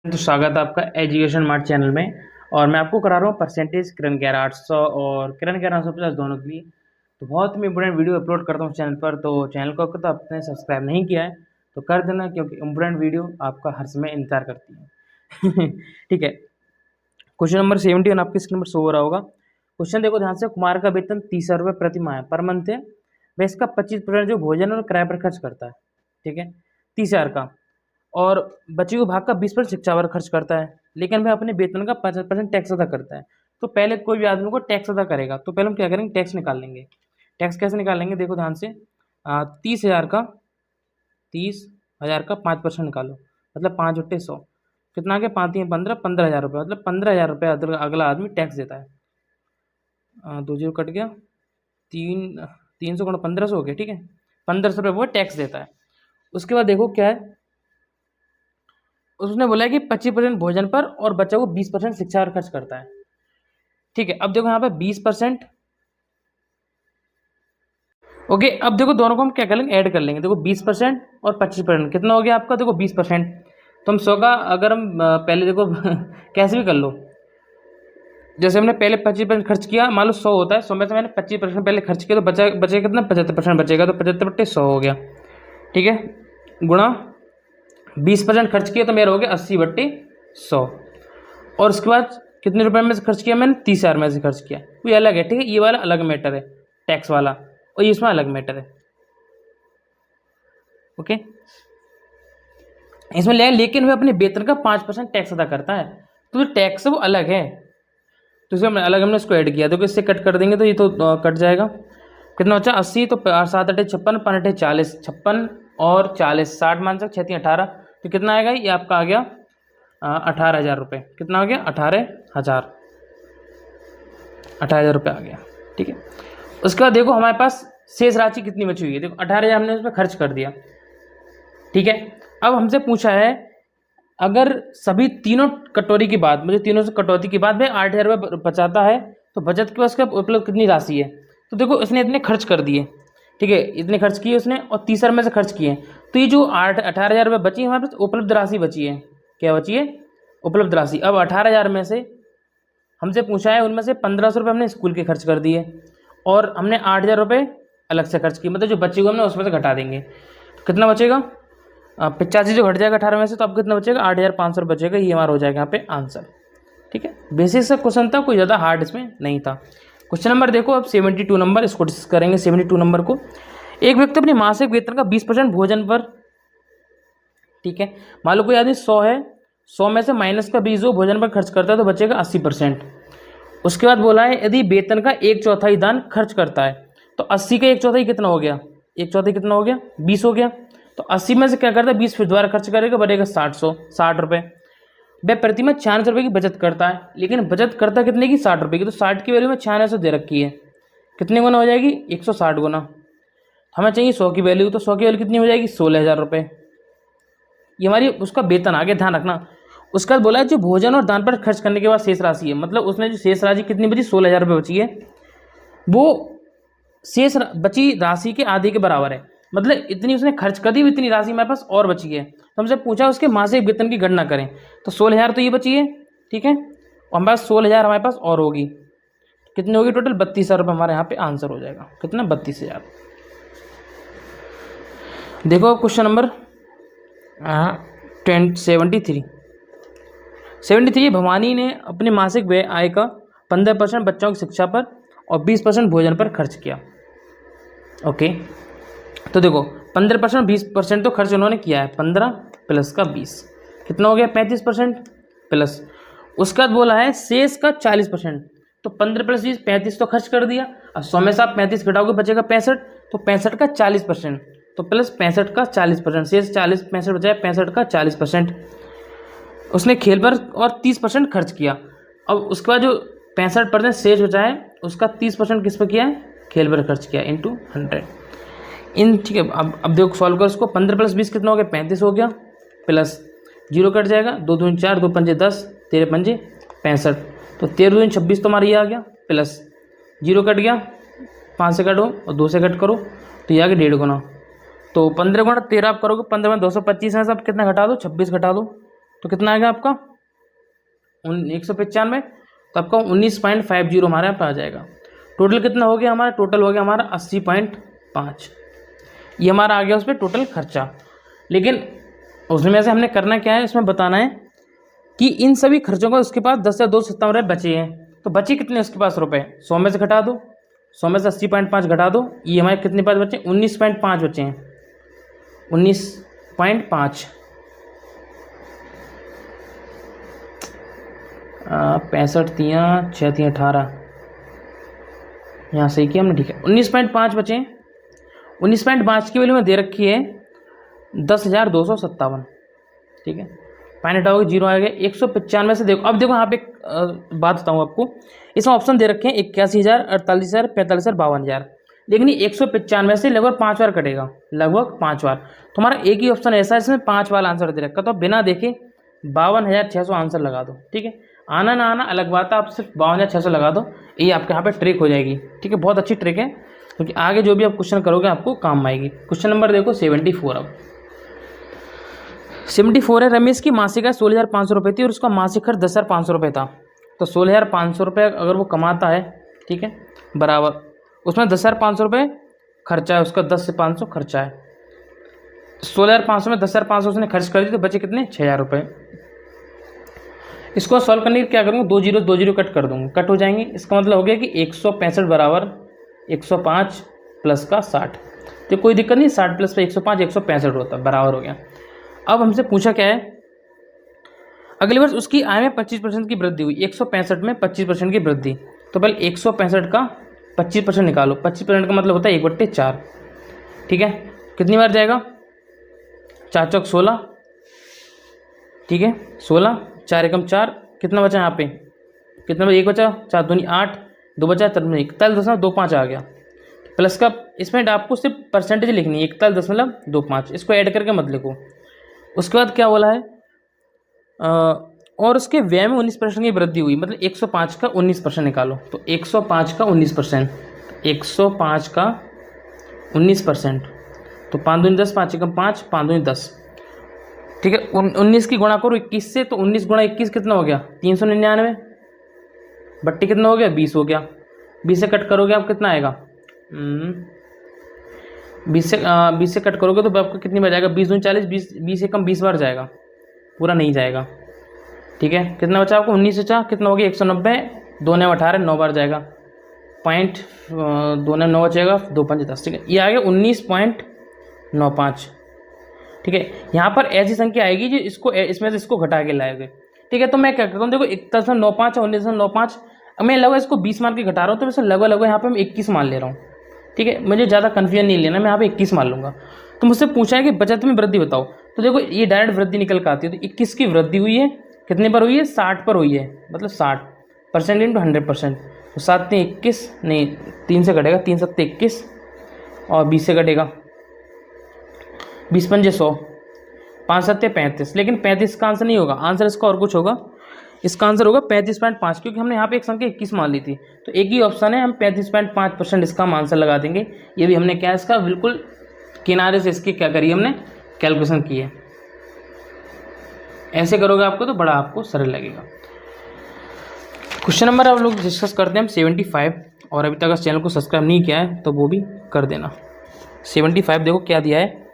तो स्वागत है आपका एजुकेशन मार्ट चैनल में। और मैं आपको करा रहा हूँ परसेंटेज किरण 11,800 और किरण 11,950 दोनों के लिए। तो बहुत ही इंपॉर्टेंट वीडियो अपलोड करता हूँ चैनल पर। तो चैनल को तो आपने सब्सक्राइब नहीं किया है तो कर देना, क्योंकि इंपॉर्टेंट वीडियो आपका हर समय इंतजार करती है। ठीक है। क्वेश्चन नंबर 71 आपकी स्क्रीन पर शो हो रहा होगा। क्वेश्चन देखो ध्यान से। कुमार का वेतन 30,000 रुपये प्रति माह पर मंथ है। वह इसका 25% जो भोजन और किराए पर खर्च करता है, ठीक है, 30,000 का, और बचे हुए भाग का 20% शिक्षा पर खर्च करता है, लेकिन वह अपने वेतन का 50% टैक्स अदा करता है। तो पहले कोई भी आदमी को टैक्स अदा करेगा तो पहले हम क्या करेंगे, टैक्स निकाल लेंगे। टैक्स कैसे निकालेंगे, देखो ध्यान से। 30,000 का 5% निकालो, मतलब 5 × 100 कितना आ गया, 5×3 = 15, 15,000 रुपये, मतलब 15,000 रुपये अगला आदमी टैक्स देता है। 2 0 कट गया, 300 × 1500 हो गया, ठीक है, 1500 रुपये वो टैक्स देता है। उसके बाद देखो क्या है, उसने बोला है कि 25% भोजन पर और बच्चा को 20% शिक्षा पर खर्च करता है, ठीक है। अब देखो यहाँ पे 20%, ओके। अब देखो दोनों को हम क्या करेंगे, ऐड कर लेंगे। देखो 20% और 25% कितना हो गया आपका, देखो 20%। तो हम 100 का अगर हम पहले देखो कैसे भी कर लो, जैसे हमने पहले 25% खर्च किया, मान लो 100 होता है, 100 में से मैंने 25% पहले खर्च किया, तो बचेगा कितना, 75% बचेगा। तो 75/100 हो गया, ठीक है, गुणा 20% खर्च किया तो मेरा हो गया 80/100। और उसके बाद कितने रुपए में से खर्च किया मैंने, 30,000 में से खर्च किया। तो ये अलग है, ठीक है, ये वाला अलग मैटर है टैक्स वाला, और ये इसमें अलग मैटर है, ओके। इसमें लेकिन वह अपने वेतन का 5% टैक्स अदा करता है, तो जो टैक्स है वो अलग है। तो इसे हमने इसको ऐड किया, देखो इससे कट कर देंगे तो ये तो कट जाएगा। कितना बचा, 80, तो 7 × 8 = 56, 5 × 8 = 40, 56 और 40, 60 मान सकते, 6 × 3 = 18, तो कितना आएगा, ये आपका आ गया 18,000 रुपये। कितना हो गया, 18,000 रुपये आ गया, ठीक है। उसके बाद देखो हमारे पास शेष राशि कितनी बची हुई है, देखो 18,000 हमने उसमें खर्च कर दिया, ठीक है। अब हमसे पूछा है अगर सभी तीनों कटौती के बाद, मुझे तीनों से कटौती के बाद में 8,000 रुपये बचाता है तो बचत के पास उपलब्ध कितनी राशि है। तो देखो इसने इतने खर्च कर दिए, ठीक है, इतने खर्च किए उसने, और 30,000 में से खर्च किए, तो ये जो 18,000 रुपये बची है हमारे पास उपलब्ध राशि बची है। क्या बची है, उपलब्ध राशि। अब 18,000 में से हमसे पूछा है, उनमें से 1,500 रुपये हमने स्कूल के खर्च कर दिए और हमने 8,000 रुपये अलग से खर्च किए, मतलब जो बचे हुए हमने उसमें से घटा देंगे। तो कितना बचेगा, 85 जो घट जाएगा 18 में से, तो अब कितना बचेगा, 8,500 बचेगा। ये हमारा हो जाएगा यहाँ पे आंसर, ठीक है। बेसिक सा क्वेश्चन था, कोई ज़्यादा हार्ड इसमें नहीं था। क्वेश्चन नंबर देखो अब 72 नंबर, इसको डिस्कस करेंगे। 72 नंबर को, एक व्यक्ति अपनी मासिक वेतन का 20% भोजन पर, ठीक है, मान लो कोई आदमी 100 है, 100 में से माइनस का 20 भोजन पर खर्च करता है तो बचेगा 80%। उसके बाद बोला है यदि वेतन का 1/4 दान खर्च करता है, तो 80 का 1/4 कितना हो गया, 1/4 कितना हो गया, 20 हो गया। तो 80 में से क्या करता है, 20 फिर दोबारा खर्च करेगा, बढ़ेगा 60 रुपये। वह प्रति माह 96 रुपये की बचत करता है, लेकिन बचत करता कितने की, 60 रुपये की। तो 60 की वैल्यू में 96 दे रखी है, कितने गुना हो जाएगी, 160 गुना। हमें चाहिए 100 की वैल्यू, तो 100 की वैल्यू कितनी हो जाएगी, 16,000 रुपये। ये हमारी उसका वेतन आ गया, ध्यान रखना। उसके बाद बोला है जो भोजन और दान पर खर्च करने के बाद शेष राशि है, मतलब उसने जो शेष राशि कितनी बची, 16,000 रुपये बची है, वो शेष बची राशि के आधे के बराबर है। मतलब इतनी उसने खर्च कर दी, इतनी राशि हमारे पास और बची है। तो हमसे पूछा उसके मासिक वेतन की गणना करें, तो 16,000 तो ये बची है, ठीक है, और हमारे पास 16,000 हमारे पास और होगी, कितनी होगी टोटल, 32,000 रुपये हमारे यहाँ पे आंसर हो जाएगा। कितना, 32,000। देखो क्वेश्चन नंबर 73। भवानी ने अपने मासिक व्यय आय का 15% बच्चों की शिक्षा पर और 20% भोजन पर खर्च किया, ओके। तो देखो 15% 20% तो खर्च उन्होंने किया है, 15 प्लस का 20 कितना हो गया, 35% प्लस। उसके बाद बोला है शेष का 40%, तो 15 + 20 35 तो खर्च कर दिया। अब 100 में से आप 35 घटाओगे बचेगा 65, तो 65 का 40%, तो प्लस 65 का 40%, शेष 40, 65 बचा है, 65 का 40%। उसने खेल पर और 30% खर्च किया। अब उसके बाद जो 65% शेष बचा है उसका 30% किस पर किया है, खेल पर खर्च किया, इंटू 100 इन, ठीक है। अब देखो सॉल्व कर उसको, 15 + 20 कितना हो गया, 35 हो गया, प्लस 0 कट जाएगा, 2 दूनी 4, 2 पंजे 10, 13 पंजे 65, तो 13 दूनी 26 तुम्हारा ये आ गया, प्लस 0 कट गया, 5 से कटो और 2 से कट करो, तो ये आ गया 1.5 गुना। तो 15 × 13 आप करोगे, 15 में 225 है, सब कितना घटा दो, 26 घटा दो, तो कितना आएगा आपका 195, तो आपका 19.50 हमारे यहाँ पे आ जाएगा। टोटल कितना हो गया हमारा, टोटल हो गया हमारा 80.5। ये हमारा आ गया उस पर टोटल खर्चा। लेकिन उसमें से हमने करना क्या है, इसमें बताना है कि इन सभी खर्चों का उसके पास 10,257 बचे हैं। तो बचे कितने उसके पास रुपए, 100 में से घटा दो, 100 में से 80.5 घटा दो, ये हमारे कितने पास बचे, 19.5 बचे हैं, 19.5 65 तियाँ 6 तियाँ 18, यहाँ सही किया हमने, ठीक है। 19.5 बचे हैं। 19.5 की वैल्यू में दे रखी है 10,257, ठीक है। पाइन हटाओगे 0 आएगा। 195 से देखो, अब देखो यहाँ पे बात बताऊँ आपको, इसमें ऑप्शन दे रखे हैं 81,000, 48,000, 45,000, 52,000, लेकिन ये 195 से लगभग 5 बार कटेगा, लगभग 5 बार। तो हमारा एक ही ऑप्शन ऐसा है इसमें 5 बार आंसर दे रखा, तो बिना देखे 52,600 आंसर लगा दो, ठीक है। आना ना आना अलग बात है, आप सिर्फ 52,600 लगा दो, ये आपके यहाँ पे ट्रिक हो जाएगी, ठीक है। बहुत अच्छी ट्रिक है, क्योंकि आगे जो भी आप क्वेश्चन करोगे आपको काम आएगी। क्वेश्चन नंबर देखो 74। अब 74 है, रमेश की मासिक आय 16,500 रुपये थी और उसका मासिक खर्च 10,500 रुपये था। तो 16,500 रुपये अगर वो कमाता है, ठीक है, बराबर उसमें 10,500 रुपये खर्चा है, उसका 10 से 500 खर्चा है। 16,500 में 10,500 उसने खर्च कर दी, तो बचे कितने, 6,000 रुपये। इसको सॉल्व करने के क्या करूँगा, 2 जीरो कट कर दूँगा, कट हो जाएंगे। इसका मतलब हो गया कि 165 बराबर 105 प्लस का 60, तो कोई दिक्कत नहीं, 60 प्लस 105 165 होता है, बराबर हो गया। अब हमसे पूछा क्या है, अगले वर्ष उसकी आय में 25% की वृद्धि हुई, 165 में 25% की वृद्धि। तो पहले 165 का 25% निकालो, 25% का मतलब होता है 1/4, ठीक है। कितनी बार जाएगा, 4 चौक 16, ठीक है, 16, 4 एकम 4, कितना बचा यहाँ पे, कितना बचा, 1 बचा, 4 दूनी 8, 2 बचा 41.25 आ गया। प्लस का इसमें आपको सिर्फ परसेंटेज लिखनी है, 41.25, इसको ऐड करके मत लिखो। उसके बाद क्या बोला है, और उसके व्यय में 19% की वृद्धि हुई, मतलब 105 का 19% निकालो। तो 105 का 19%, 105 का 19%, तो 5 दूनी 10, 5 एकम 5, 5 दूनी 10, ठीक है। 19 की गुणा करो 21 से, तो 19 गुणा 21 कितना हो गया, 399, बट्टी कितना हो गया, 20 हो गया। 20 से कट करोगे आप कितना आएगा, 20 से कट करोगे तो आपको कितनी बार जाएगा, 20 दूनी 40, 20 से कम 20 बार जाएगा, पूरा नहीं जाएगा, ठीक है। कितना बचा आपको, 19 बचा, कितना हो गया 190, 2 ने 18, 9 बार जाएगा, 2 ने 9 बचेगा, 2 5 10, ठीक है। ये आ गया 19.95, ठीक है। यहाँ पर ऐसी संख्या आएगी जो इसको इसमें से इसको घटा के लाएंगे, ठीक है। तो मैं क्या करता हूँ, देखो 1.95 और 19.95, मैं लगभग इसको 20 मान के घटा रहा हूँ, तो मैं लगभग यहाँ पे मैं 21 मान ले रहा हूँ, ठीक है। मुझे ज़्यादा कन्फ्यूजन नहीं लेना, मैं यहाँ पे 21 मान लूँगा। तो मुझसे पूछा है कि बचत में वृद्धि बताओ, तो देखो ये डायरेक्ट वृद्धि निकल कर आती है। तो 21 की वृद्धि हुई है, कितने पर हुई है, 60 पर हुई है, मतलब 60% इंटू 100%, तो 7 ने 21, नहीं 3 से कटेगा, 3 7 21 और 20 से कटेगा, 20 पंजे 100, 5 7 35, लेकिन 35 का आंसर नहीं होगा, आंसर इसका और कुछ होगा। इसका आंसर होगा 35.5, क्योंकि हमने यहाँ पे एक संख्या 21 मान ली थी, तो एक ही ऑप्शन है, हम 35.5% इसका हम आंसर लगा देंगे। ये भी हमने क्या इसका बिल्कुल किनारे से इसकी क्या करी, हमने कैलकुलेशन की है। ऐसे करोगे आपको तो बड़ा आपको सरल लगेगा। क्वेश्चन नंबर अब लोग डिस्कस करते हैं हम 75, और अभी तक इस चैनल को सब्सक्राइब नहीं किया है तो वो भी कर देना। 75 देखो क्या दिया है,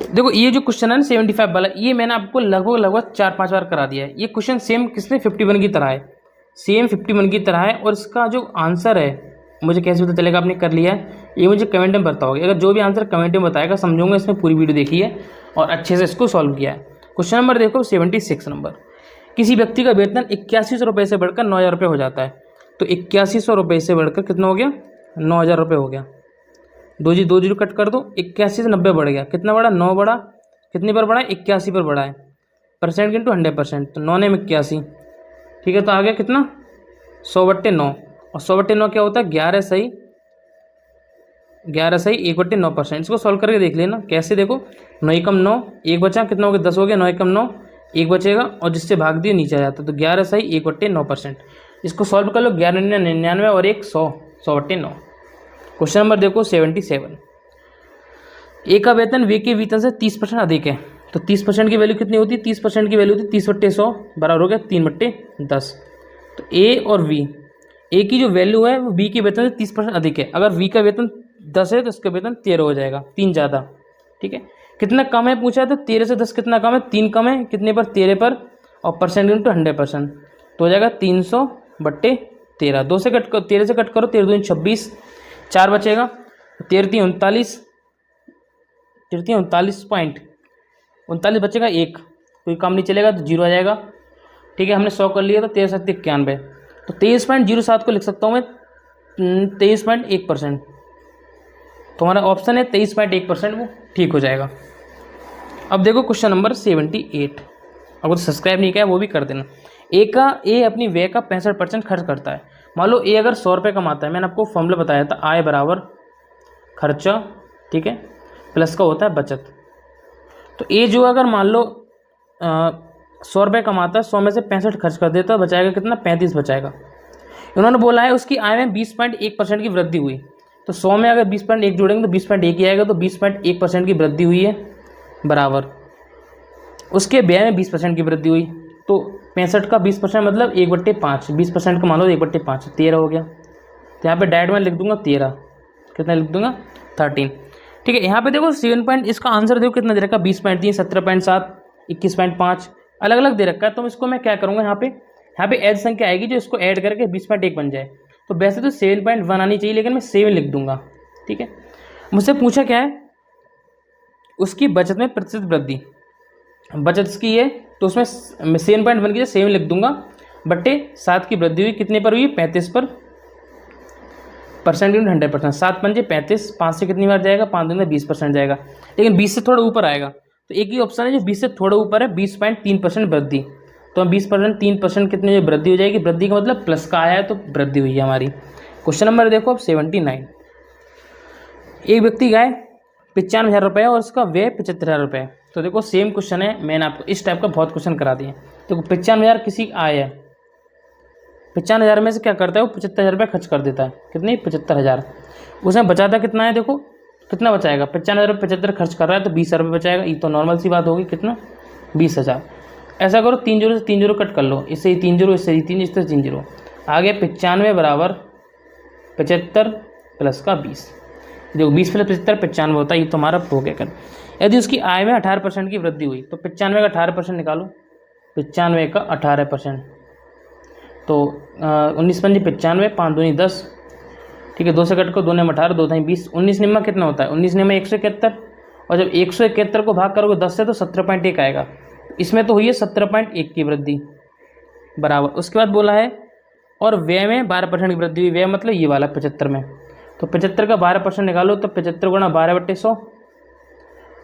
देखो ये जो क्वेश्चन है ना 75 वाला, ये मैंने आपको लगभग 4-5 बार करा दिया है। ये क्वेश्चन सेम किसने 51 की तरह है, सेम 51 की तरह है, और इसका जो आंसर है मुझे कैसे पता चलेगा आपने कर लिया है, ये मुझे कमेंट में बताओगे। अगर जो भी आंसर कमेंट में बताएगा समझूंगा इसमें पूरी वीडियो देखी है और अच्छे से इसको सॉल्व किया है। क्वेश्चन नंबर देखो 76 नंबर, किसी व्यक्ति का वेतन 8100 रुपये से बढ़कर 9,000 रुपये हो जाता है। तो 8100 रुपये से बढ़कर कितना हो गया, 9,000 रुपये हो गया। 2 जीरो कट कर दो, 81 से 90 बढ़ गया, कितना बढ़ा, 9 बढ़ा, कितनी पर बढ़ा है, 81 पर बढ़ा है, परसेंट इंटू 100%, तो 9 ने 81, ठीक है। तो आ गया कितना, 100/9, और 100/9 क्या होता है, 11 सही 1/9%। इसको सॉल्व करके देख लेना कैसे, देखो 9 एकम 9, 1 बचा, कितना हो गया, 10 हो गया, 9 एकम 9, 1 बचेगा, और जिससे भाग दिए नीचे आ जाता है, तो 11 सही 1/9%। इसको सॉल्व कर लो, 11 99 और 1 100, 100/9। क्वेश्चन नंबर देखो 77, ए का वेतन वे के वेतन से 30% अधिक है। तो 30% की वैल्यू कितनी होती है, 30% की वैल्यू होती है 30/100 बराबर हो गया 3/10। तो ए और वी, ए की जो वैल्यू है वो बी के वेतन से 30% अधिक है। अगर वी का वेतन 10 है तो इसका वेतन 13 हो जाएगा, 3 ज़्यादा। ठीक है, कितना कम है पूछा है, तो 13 से 10 कितना कम है, 3 कम है, कितने पर, 13 पर, और परसेंट इंटू 100%, तो हो जाएगा 300/13। 2 से कट करो, 13 से कट करो, 13 दूनी 26, 4 बचेगा, 13 3 39, 39 बचेगा, 1 कोई काम नहीं चलेगा तो 0 आ जाएगा। ठीक है, हमने 100 कर लिया, तो 13 7 91, तो 23.07 को लिख सकता हूँ मैं 23.1%। तो हमारा ऑप्शन है 23.1%, वो ठीक हो जाएगा। अब देखो क्वेश्चन नंबर 78, अगर सब्सक्राइब नहीं किया वो भी कर देना। ए अपनी व्यय का 65% खर्च करता है। मान लो ए अगर 100 रुपये कमाता है, मैंने आपको फॉर्मूला बताया था, आय बराबर खर्चा, ठीक है, प्लस का होता है बचत। तो ए जो अगर मान लो 100 रुपये कमाता है, 100 में से 65 खर्च कर देता है, बचाएगा कितना, 35 बचाएगा। उन्होंने बोला है उसकी आय में 20.1% की वृद्धि हुई। तो 100 में अगर 20.1 जोड़ेंगे तो 20.1 ही आएगा, तो 20.1% की वृद्धि हुई है बराबर उसके व्यय में 20% की वृद्धि हुई। तो 65 का 20% मतलब 1/5, 20% का मान लो 1/5, 13 हो गया। तो यहाँ पे डायरेक्ट में लिख दूंगा 13, कितना लिख दूंगा 13। ठीक है, यहाँ पे देखो 7 पॉइंट, इसका आंसर देखो कितना दे रखा है, 20.3, 17.7, 21.5, अलग अलग दे रखा है। तो इसको मैं क्या करूँगा, यहाँ पे ऐड संख्या आएगी जो इसको ऐड करके 20.1 बन जाए। तो वैसे तो 7.1 आनी चाहिए, लेकिन मैं 7 लिख दूंगा। ठीक है, मुझसे पूछा क्या है, उसकी बचत में प्रतिशत वृद्धि, बचत इसकी है, तो उसमें 7.1 की 7 लिख दूंगा, बट्टे 7 की वृद्धि हुई, कितने पर हुई, 35 पर, परसेंट 100%, 7 पंजे 35, 5 से कितनी बार जाएगा, 5 दिन में 20% जाएगा, लेकिन 20 से थोड़ा ऊपर आएगा। तो एक ही ऑप्शन है जो 20 से थोड़ा ऊपर है, 20.3% वृद्धि। तो 20% 3% कितने जो वृद्धि हो जाएगी, वृद्धि का मतलब प्लस का आया है, तो वृद्धि हुई है हमारी। क्वेश्चन नंबर देखो अब 79, एक व्यक्ति गाय 95,000 रुपये और उसका व्यय 75,000 रुपये। तो देखो सेम क्वेश्चन है, मैंने आपको इस टाइप का बहुत क्वेश्चन करा दिए। देखो 95,000 किसी आय है, 95,000 में से क्या करता है वो 75,000 रुपये खर्च कर देता है, कितनी 75,000, उसमें बचाता कितना है, देखो कितना बचाएगा, 95,000 रुपये 75 खर्च कर रहा है तो 20,000 रुपये बचाएगा। ये तो नॉर्मल सी बात होगी, कितना 20,000। ऐसा करो 3 जीरो से 3 जीरो कट कर लो, इससे ही 3 जीरो, इससे ही 3, इससे 3 जीरो आ गया, 95 बराबर 75 प्लस का 20। देखो 20 प्लस 75 95 होता है, ये तो हमारा हो गया कर। यदि उसकी आय में 18% की वृद्धि हुई तो 95 का 18% निकालो, 95 का 18%, तो 19 पंजे 95, 5 दूनी 10, ठीक है, 2 से कट को 2 ने 18, 2 था 20, 19 निम्मा कितना होता है, 19 निम्मा 171, और जब 171 को भाग करोगे 10 से तो 17.1 आएगा। इसमें तो हुई है 17.1 की वृद्धि बराबर। उसके बाद बोला है और व्यय में 12% की वृद्धि हुई, व्यय मतलब ये वाला 75 में, तो 75 का 12% निकालो, तो 75 गुणा 12/100,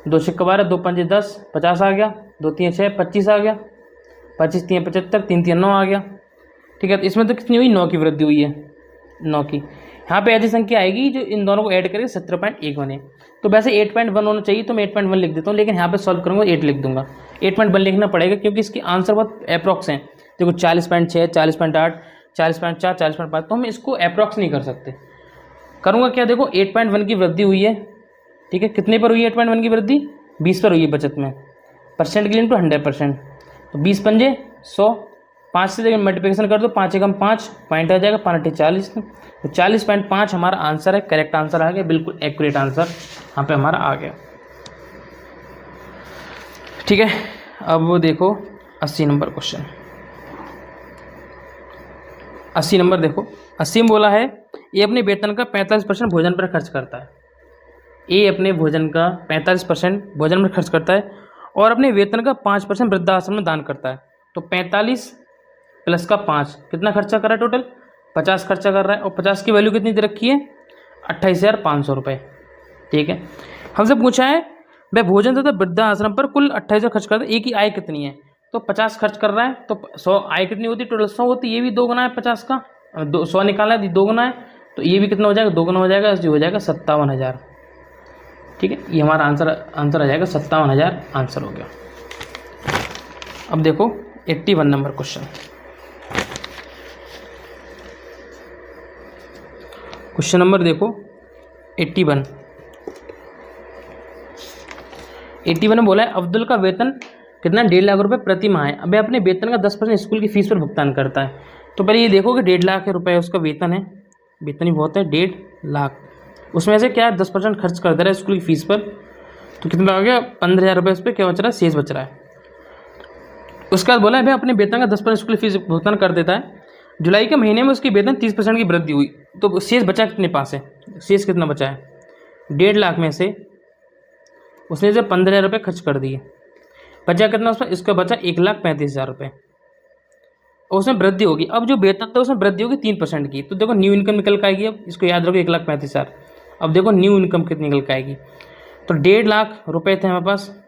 2 सिक्का 12, 2 पंजे 10, 50 आ गया, 2 3 6 25 आ गया, 25 3 75, 3 3 9 आ गया। ठीक है, तो इसमें तो कितनी हुई, 9 की वृद्धि हुई है, 9 की। यहाँ पे ऐसी संख्या आएगी जो इन दोनों को ऐड करके 17.1 बने। तो वैसे 8.1 होना चाहिए, तो मैं 8.1 लिख देता हूँ, लेकिन यहाँ पे सॉल्व करूँगा 8 लिख दूंगा। 8.1 लिखना पड़ेगा क्योंकि इसकी आंसर बहुत अप्रॉक्स हैं। देखो 40.6, 40.8, 40.4, 40.5, तो हम इसको अप्रॉक्स नहीं कर सकते। करूँगा क्या, देखो 8.1 की वृद्धि हुई है, ठीक है, कितने पर हुई है 8.1 की वृद्धि, 20 पर हुई है बचत में, परसेंट के लिए इंटू 100%, तो 20 पंजे 100, 5 से देखिए मल्टीप्लिकेशन कर दो, 5 एकम 5, पॉइंट आ जाएगा, 5 40, तो 40.5 हमारा आंसर है, करेक्ट आंसर आ गया, बिल्कुल एक्यूरेट आंसर यहाँ पे हमारा आ गया। ठीक है, अब वो देखो 80 नंबर क्वेश्चन, 80 नंबर देखो, 80 में बोला है ये अपने वेतन का 45% भोजन पर खर्च करता है। ये अपने भोजन का 45% भोजन पर खर्च करता है और अपने वेतन का 5% वृद्धाश्रम में दान करता है। तो 45 प्लस का 5 कितना खर्चा कर रहा है, टोटल 50 खर्चा कर रहा है, और 50 की वैल्यू कितनी दे रखी है, 28,500 रुपये। ठीक है, हमसे पूछा है वह भोजन तथा वृद्धाश्रम पर कुल 28,000 खर्च करता है, एक ही आय कितनी है, तो 50 खर्च कर रहा है, तो 100 आय कितनी होती है, टोटल 100 होती है, ये भी 2 गुना है 50 का, 100 निकाला है 2 गुना है, तो ये भी कितना हो जाएगा, 2 गुना हो जाएगा, जो हो जाएगा 57,000। ठीक है, ये हमारा आंसर आ जाएगा 57,000 आंसर हो गया। अब देखो 81 नंबर क्वेश्चन, क्वेश्चन नंबर देखो 81। 81 में बोला है अब्दुल का वेतन कितना 1.5 लाख रुपए प्रति माह है। अबे अपने वेतन का 10% स्कूल की फीस पर भुगतान करता है। तो पहले ये देखो कि 1.5 लाख रुपए उसका वेतन है, वेतन ही बहुत है 1.5 लाख, उसमें से क्या 10% खर्च कर दे रहा है स्कूल की फीस पर, तो कितना हो गया 15,000 रुपये उस पर क्या बच रहा है, शेष बच रहा है। उसके बाद बोला है भाई अपने वेतन का 10% स्कूल फीस भुगतान कर देता है, जुलाई के महीने में उसकी वेतन 30% की वृद्धि हुई, तो शेष बचा कितने पास है, शेष कितना बचा है 1.5 लाख में से उसने से 15,000 रुपये खर्च कर दिए, बचा कितना उसमें, इसका बचा 1,35,000 रुपये, और उसमें वृद्धि होगी। अब जो वेतन था उसमें वृद्धि होगी 3% की, तो देखो न्यू इनकम निकल के आएगी। अब इसको याद रखो 1,35,000। अब देखो न्यू इनकम कितनी निकल के आएगी, तो 1.5 लाख रुपये थे हमारे पास,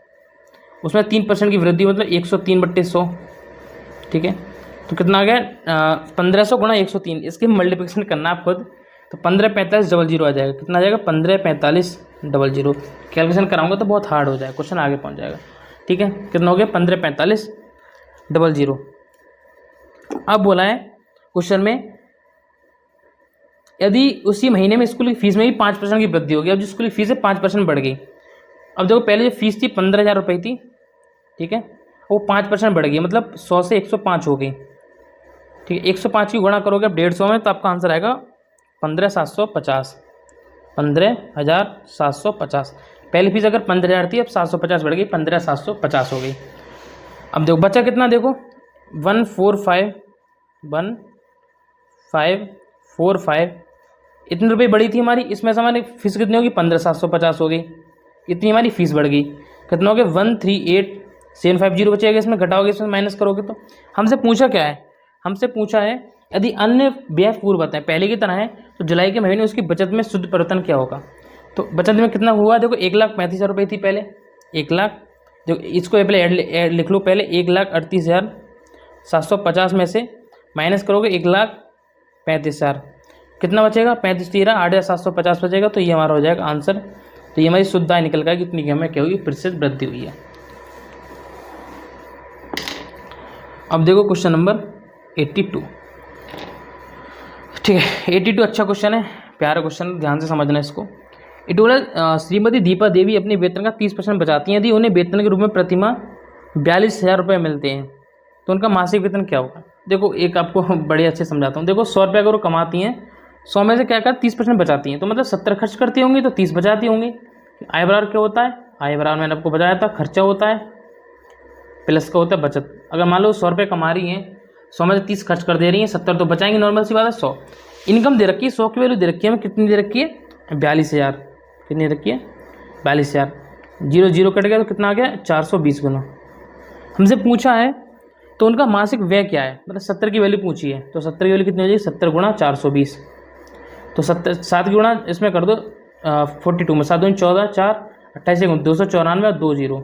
उसमें 3% की वृद्धि मतलब 103/100, ठीक है। तो कितना आ गया 1500 गुणा 103, इसकी मल्टीप्लिकेशन करना आप खुद, तो 1545,000 आ जाएगा। कितना आ जाएगा 1545,000। कैलकुलेशन कराऊंगा तो बहुत हार्ड हो जाएगा, क्वेश्चन आगे पहुंच जाएगा, ठीक है। कितना हो गया 1545,000। अब बोला है क्वेश्चन में यदि उसी महीने में स्कूल की फीस में भी 5% की वृद्धि होगी। अब जो स्कूल की फीस है 5% बढ़ गई। अब देखो पहले जो फीस थी 15,000 रुपये थी, ठीक है, वो 5% बढ़ गई, मतलब 100 से 105 हो गई, ठीक है। 105 की गुणा करोगे अब 150 में, तो आपका आंसर आएगा 15,750। 15,750। पहली फीस अगर 15,000 थी, अब 750 बढ़ गई, 15,750 हो गई। अब देखो बचा कितना, देखो 145 इतने रुपये बढ़ी थी हमारी, इसमें से हमारी फीस कितनी होगी 15,750 हो गई, इतनी हमारी फीस बढ़ गई। कितना हो गया 138,750 बचेगा, इसमें घटाओगे, इसमें माइनस करोगे। तो हमसे पूछा क्या है, हमसे पूछा है यदि अन्य व्यय पूर्व बताएं पहले की तरह है तो जुलाई के महीने उसकी बचत में शुद्ध परिवर्तन क्या होगा। तो बचत में कितना हुआ, देखो 1,35,000 रुपये थी पहले, 1 लाख, जो इसको पहले ऐड लिख लो, पहले 1,38,750 में से माइनस करोगे 1,35,000, कितना बचेगा 35 13 8,750 बचेगा। तो ये हमारा हो जाएगा आंसर। तो ये हमारी शुद्ध आय निकल गया कितनी, हमें क्या होगी, प्रतिशत वृद्धि हुई है। अब देखो क्वेश्चन नंबर 82, ठीक है। 82 अच्छा क्वेश्चन है, प्यारा क्वेश्चन, ध्यान से समझना इसको। इट बोला श्रीमती दीपा देवी अपने वेतन का 30% बचाती हैं, यदि उन्हें वेतन के रूप में प्रतिमाह 42,000 रुपये मिलते हैं तो उनका मासिक वेतन क्या होगा। देखो एक आपको बड़े अच्छे समझाता हूँ। देखो 100 रुपये अगर वो कमाती हैं, 100 में से क्या कर 30% बचाती हैं, तो मतलब 70 खर्च करती होंगी तो 30 बचाती होंगी। आय बराबर क्या होता है, आय बराबर मैंने आपको बताया था, खर्चा होता है प्लस का होता है बचत। अगर मान लो 100 रुपये कमा रही हैं, 100 में से 30 खर्च कर दे रही हैं, 70 तो बचाएंगे, नॉर्मल सी बात है। 100 इनकम दे रखी है, 100 की वैल्यू दे रखी है हमें, कितनी दे रखी है 42,000, कितनी रखी है 42,000। 0 0 कट गया तो कितना आ गया 420 गुना। हमसे पूछा है तो उनका मासिक व्यय क्या है, मतलब 70 की वैल्यू पूछी है, तो 70 की वैल्यू कितनी हो जाएगी 70 गुणा 420, तो 7 की गुणा इसमें कर दो 42 में, 7 दूनी 14 4 28 294 और 2 0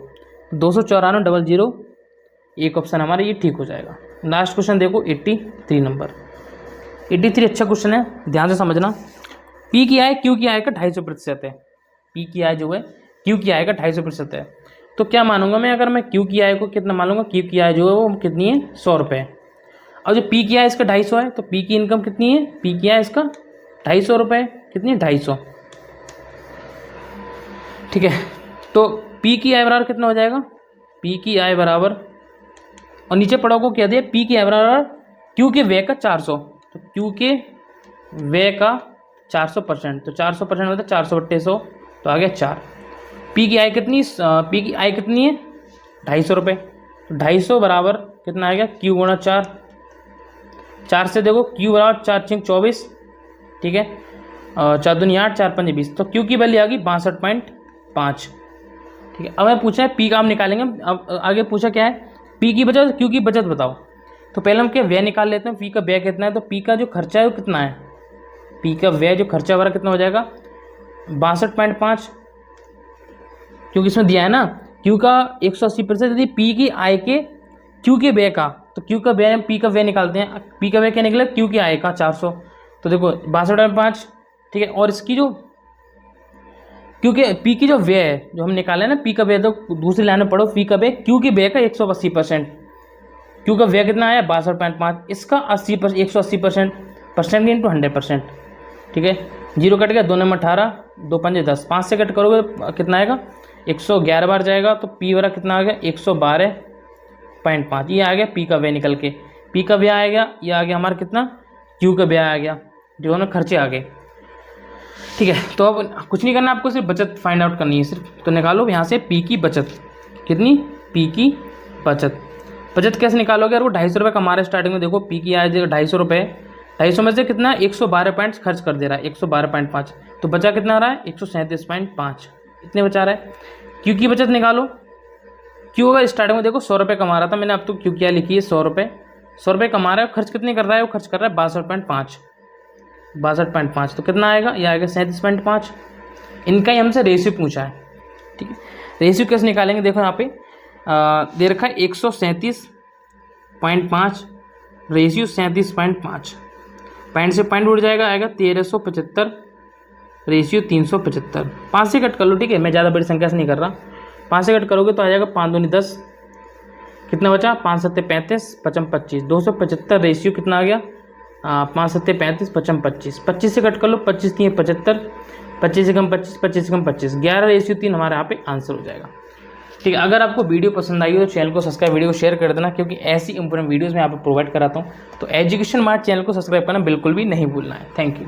294 00। एक ऑप्शन हमारा ये ठीक हो जाएगा। लास्ट क्वेश्चन देखो 83 नंबर। 83 अच्छा क्वेश्चन है, ध्यान से समझना। पी की आय क्यू की आय का 250% है। पी की आय जो है क्यू की आय का 250% है, तो क्या मानूंगा मैं, अगर मैं क्यू की आय को कितना मानूंगा, क्यू की आय जो है वो कितनी है 100 रुपये। अब जो पी की आय इसका 250 है, तो पी की इनकम कितनी है, पी की आय इसका 250 रुपये, कितनी है 250, ठीक है। तो पी की आय बराबर कितना हो जाएगा, पी की आय बराबर, और नीचे पढ़ो को क्या दिया, पी की आय बराबर क्यू के व्यय का 400, तो क्यू के व्यय का 400%, तो 400% होता है 400/100, तो आ गया 4। पी की आय कितनी, पी की आय कितनी है 250 रुपये, तो 250 बराबर कितना आ गया क्यू गुणा 4, 4 से देखो क्यू बराबर 4 6 24, ठीक है, 4 दूनी 8 4 5 20, तो क्यू की वैल्यू आ गई 62.5, ठीक है। अब हमें पूछा है पी का हम निकालेंगे। अब आगे पूछा क्या है, पी की बचत क्यू की बचत बताओ। तो पहले हम क्या व्यय निकाल लेते हैं, पी का व्यय कितना है, तो पी का जो खर्चा है वो कितना है, पी का व्यय जो खर्चा वाला कितना हो जाएगा 62.5, क्योंकि इसमें दिया है ना क्यू का 180%, यदि पी की आय के क्यू के व्यय का, तो क्यू का व्यय पी का व्यय निकालते हैं, पी का व्यय क्या निकला क्यू की आय का 400, तो देखो 62.5, ठीक है। और इसकी जो क्योंकि पी की जो व्यय है जो हम निकाले ना, पी का व्यय, तो दूसरी लाइन में पढ़ो, पी का व्यय क्यू के व्यय का 180%, क्यू का व्यय कितना आया 62.5, इसका 80%, 180% परसेंट इंटू 100%, ठीक है। 0 कट गया, 2 में 18, 2 5 10, 5 से कट करोगे कितना आएगा 111 बार जाएगा तो पी वाला कितना आ गया 112.5, ये आ गया पी का व्यय निकल के। पी का व्यय आ गया, ये आ गया हमारा कितना क्यू का व्यय आ गया, जो है ना खर्चे आ गए। ठीक है, तो अब कुछ नहीं करना, आपको सिर्फ बचत फाइंड आउट करनी है सिर्फ। तो निकालो यहाँ से पी की बचत, कितनी पी की बचत। बचत कैसे निकालोगे यार, वो 250 रुपये कमा रहा है स्टार्टिंग में, देखो पी की आए 250 रुपये, 250 में से कितना 112 पॉइंट्स खर्च कर दे रहा है, 112.5, तो बचा कितना आ रहा है 137.5, इतने बचा रहा है। क्यू की बचत निकालो। क्यू अगर स्टार्टिंग में देखो 100 रुपये कमा रहा था, मैंने अब तो क्यू क्या लिखी है 100 रुपये, 100 रुपये कमा रहा है, खर्च कितने कर रहा है, वो खर्च कर रहा है 62.5, तो कितना आएगा, ये आएगा 37.5। इनका ही हमसे रेशियो पूछा है। ठीक है, रेशियो कैसे निकालेंगे, देखो यहाँ पे दे रखा है 137.5 रेशियो 37.5, पॉइंट से पॉइंट उड़ जाएगा, आएगा 1375 रेशियो 375। 5 से कट कर लो, ठीक है, मैं ज़्यादा बड़ी संख्या से नहीं कर रहा। 5 से कट करोगे तो आ जाएगा 5 दूनी 10, कितना बचा 5 सत्ते 35, 55 25, 275 रेशियो कितना आ गया 5 सत्ते 35, 55 25, 25 से कट कर लो, 25 3 75, 25 से कम 25, 25 से कम 25, 11 रेशियो 3 हमारे यहाँ पे आंसर हो जाएगा। ठीक है, अगर आपको वीडियो पसंद आई हो तो चैनल को सब्सक्राइब, वीडियो को शेयर कर देना, क्योंकि ऐसी इंपॉर्टेंट वीडियोस मैं यहाँ पे प्रोवाइड कराता हूँ। तो एजुकेशन मार्ट चैनल को सब्सक्राइब करना बिल्कुल भी नहीं भूलना है। Thank you.